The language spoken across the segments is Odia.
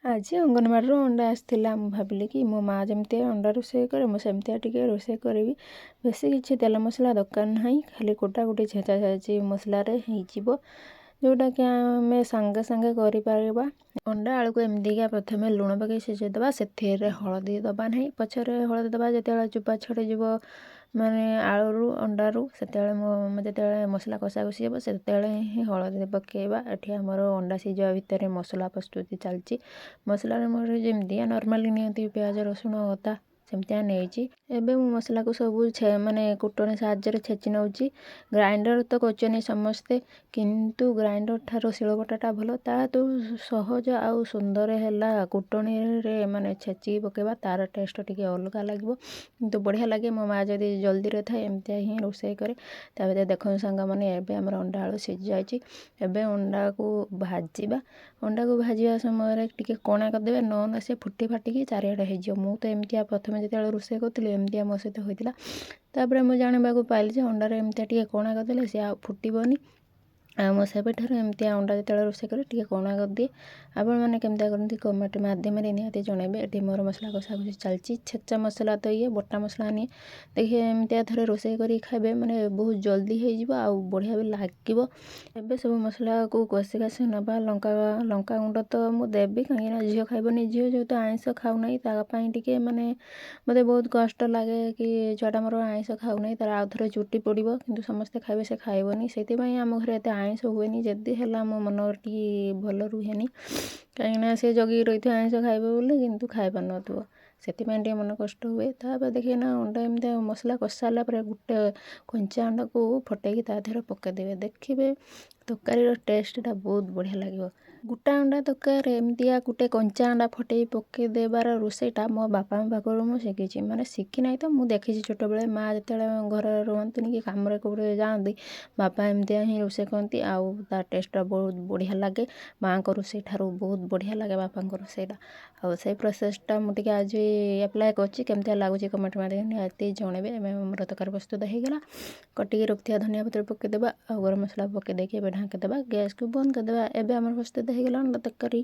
ଆଜି ଅଙ୍ଗନବାଡ଼ିରୁ ଅଣ୍ଡା ଆସିଥିଲା। ମୁଁ ଭାବିଲି କି ମୋ ମାଆ ଯେମିତି ଅଣ୍ଡା ରୋଷେଇ କରେ ମୁଁ ସେମିତିଆ ଟିକେ ରୋଷେଇ କରିବି। ବେଶୀ କିଛି ତେଲ ମସଲା ଦରକାର ନାହିଁ, ଖାଲି ଗୋଟା ଗୋଟେ ଛେଚା ଛେଚି ମସଲାରେ ହେଇଯିବ, ଯେଉଁଟାକି ଆମେ ସାଙ୍ଗେ ସାଙ୍ଗେ କରିପାରିବା। ଅଣ୍ଡା ଆଳୁକୁ ଏମିତିକା ପ୍ରଥମେ ଲୁଣ ପକାଇ ସିଝେଇ ଦେବା, ସେଥିରେ ହଳଦୀ ଦେବା ନାହିଁ, ପଛରେ ହଳଦୀ ଦେବା ଯେତେବେଳେ ଚୋପା ଛଡ଼ିଯିବ ମାନେ ଆଳୁରୁ ଅଣ୍ଡାରୁ, ଯେତେବେଳେ ମସଲା କଷା କଷି ହେବ ସେତେବେଳେ ହିଁ ହଳଦୀ ପକାଇବା। ଏଠି ଆମର ଅଣ୍ଡା ସିଝିବା ଭିତରେ ମସଲା ପ୍ରସ୍ତୁତି ଚାଲିଛି। ମସଲାରେ ମୋର ଯେମିତିଆ ନର୍ମାଲି ନିଅନ୍ତି ପିଆଜ ରସୁଣ ଅଦା ସେମିତିଆ ନେଇଛି। ଏବେ ମୁଁ ମସଲାକୁ ସବୁ ମାନେ କୁଟଣୀ ସାହାଯ୍ୟରେ ଛେଚି ନେଉଛି। ଗ୍ରାଇଣ୍ଡର ତ କରୁଛନ୍ତି ସମସ୍ତେ, କିନ୍ତୁ ଗ୍ରାଇଣ୍ଡର ଠାରୁ ଶିଳବଟାଟା ଭଲ। ତାଠୁ ସହଜ ଆଉ ସୁନ୍ଦର ହେଲା କୁଟଣୀରେ ମାନେ ଛେଚିକି ପକାଇବା, ତାର ଟେଷ୍ଟ ଟିକେ ଅଲଗା ଲାଗିବ, କିନ୍ତୁ ବଢ଼ିଆ ଲାଗେ। ମୋ ମାଆ ଯଦି ଜଲ୍ଦିରେ ଥାଏ ଏମିତିଆ ହିଁ ରୋଷେଇ କରେ। ତାପରେ ଦେଖନ୍ତୁ ସାଙ୍ଗମାନେ, ଏବେ ଆମର ଅଣ୍ଡା ଆଳୁ ସିଝି ଯାଇଛି। ଏବେ ଅଣ୍ଡାକୁ ଭାଜିବା। ଅଣ୍ଡାକୁ ଭାଜିବା ସମୟରେ ଟିକେ କଣା କରିଦେବେ, ନହେଲେ ସେ ଫୁଟି ଫାଟିକି ଚାରିଆଡ଼େ ହେଇଯିବ। ମୁଁ ତ ଏମିତିଆ ପ୍ରଥମେ ଯେତେବେଳେ ରୋଷେଇ କରୁଥିଲି ଏମିତିଆ ମୋ ସହିତ ହୋଇଥିଲା। ତାପରେ ମୁଁ ଜାଣିବାକୁ ପାଇଲି ଯେ ଅଣ୍ଡାରେ ଏମିତିଆ ଟିକେ କଣା କରିଦେଲେ ସେ ଆଉ ଫୁଟିବନି। ଆଉ ମୁଁ ସେବେଠାରୁ ଏମିତିଆ ଅଣ୍ଡା ଯେତେବେଳେ ରୋଷେଇ କରେ ଟିକେ କଣା କରିଦିଏ। ଆପଣମାନେ କେମିତିଆ କରନ୍ତି କମେଣ୍ଟ ମାଧ୍ୟମରେ ନିହାତି ଜଣାଇବେ। ଏଠି ମୋର ମସଲା କଷାକଷି ଚାଲିଛି। ଛେଚା ମସଲା ତ ଇଏ ବଟା ମସଲା ନିଏ। ଦେଖିବେ ଏମିତିଆ ଥରେ ରୋଷେଇ କରିକି ଖାଇବେ, ମାନେ ବହୁତ ଜଲ୍ଦି ହେଇଯିବ ଆଉ ବଢ଼ିଆ ବି ଲାଗିବ। ଏବେ ସବୁ ମସଲାକୁ କଷି କାଷି ନେବା। ଲଙ୍କାଗୁଣ୍ଡ ତ ମୁଁ ଦେବି, କାହିଁକିନା ଝିଅ ଖାଇବନି। ଝିଅ ଯେହେତୁ ଆଇଁଷ ଖାଉନାହିଁ, ତା ପାଇଁ ଟିକେ ମାନେ ମୋତେ ବହୁତ କଷ୍ଟ ଲାଗେ କି ଛୁଆଟା ମୋର ଆଇଁଷ ଖାଉନାହିଁ, ତାର ଆଉ ଥରେ ଚୁଟି ପଡ଼ିବ, କିନ୍ତୁ ସମସ୍ତେ ଖାଇବେ ସେ ଖାଇବନି। ସେଥିପାଇଁ ଆମ ଘରେ ଏତେ ଆଇଁଷ ହୁଏନି। ଯଦି ହେଲା ମୋ ମନ ଟିକେ ଭଲ ରୁହେନି, କାହିଁକିନା ସେ ଜଗିକି ରହିଥିବ ଆଇଁଷ ଖାଇବ ବୋଲି, କିନ୍ତୁ ଖାଇପାରୁନଥିବ, ସେଥିପାଇଁ ଟିକେ ମନ କଷ୍ଟ ହୁଏ। ତାପରେ ଦେଖିବେ ନା ଅଣ୍ଡା ଏମିତି ମସଲା କଷି ସାରିଲା ପରେ ଗୋଟେ କଞ୍ଚା ଅଣ୍ଡାକୁ ଫଟେଇକି ତା ଦେହରେ ପକାଇଦେବେ। ଦେଖିବେ ତରକାରୀର ଟେଷ୍ଟଟା ବହୁତ ବଢ଼ିଆ ଲାଗିବ। ଗୋଟା ଅଣ୍ଡା ତରକାରୀରେ ଏମିତିଆ ଗୋଟେ କଞ୍ଚା ଅଣ୍ଡା ଫଟେଇ ପକାଇ ଦେବାର ରୋଷେଇଟା ମୋ ବାପାଙ୍କ ପାଖରୁ ମୁଁ ଶିଖିଛି। ମାନେ ଶିଖି ନାହିଁ ତ, ମୁଁ ଦେଖିଛି ଛୋଟବେଳେ ମାଆ ଯେତେବେଳେ ଘରେ ରୁହନ୍ତିନି କି କାମରେ କେଉଁଠି ଯାଆନ୍ତି, ବାପା ଏମିତିଆ ହିଁ ରୋଷେଇ କରନ୍ତି ଆଉ ତା ଟେଷ୍ଟଟା ବହୁତ ବଢ଼ିଆ ଲାଗେ। ମାଆଙ୍କ ରୋଷେଇ ଠାରୁ ବହୁତ ବଢ଼ିଆ ଲାଗେ ବାପାଙ୍କ ରୋଷେଇଟା। ଆଉ ସେଇ ପ୍ରୋସେସଟା ମୁଁ ଟିକେ ଆଜି ଆପ୍ଲାଏ କରିଛି। କେମିତିଆ ଲାଗୁଛି କମେଣ୍ଟ ମାଧ୍ୟମରେ ନିହାତି ଜଣାଇବେ। ଏବେ ଆମର ତରକାରୀ ପ୍ରସ୍ତୁତ ହେଇଗଲା। କଟିକି ରଖିଥିବା ଧନିଆ ପତ୍ର ପକାଇଦେବା ଆଉ ଗରମ ମସଲା ପକାଇ ଦେଇକି ଏବେ ଢାଙ୍କିଦେବା, ଗ୍ୟାସ୍କୁ ବନ୍ଦ କରିଦେବା। ଏବେ ଆମର ପ୍ରସ୍ତୁତ ହେଇଗଲା ଅଣ୍ଡା ତରକାରୀ।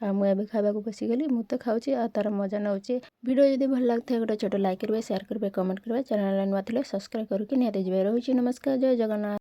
ଆଉ ମୁଁ ଏବେ ଖାଇବାକୁ ବସିଗଲି। ମୁଁ ତ ଖାଉଛି ଆଉ ତାର ମଜା ନେଉଛି। ଭିଡ଼ିଓ ଯଦି ଭଲ ଲାଗୁଥାଏ ଗୋଟେ ଛୋଟ ଲାଇକ୍ କରିବେ, ସେୟାର କରିବେ, କମେଣ୍ଟ କରିବେ। ଚ୍ୟାନେଲରେ ନୂଆ ଥିଲେ ସବସ୍କ୍ରାଇବ୍ କରିକି ନିହାତି ଯିବେ। ରହୁଛି, ନମସ୍କାର, ଜୟ ଜଗନ୍ନାଥ।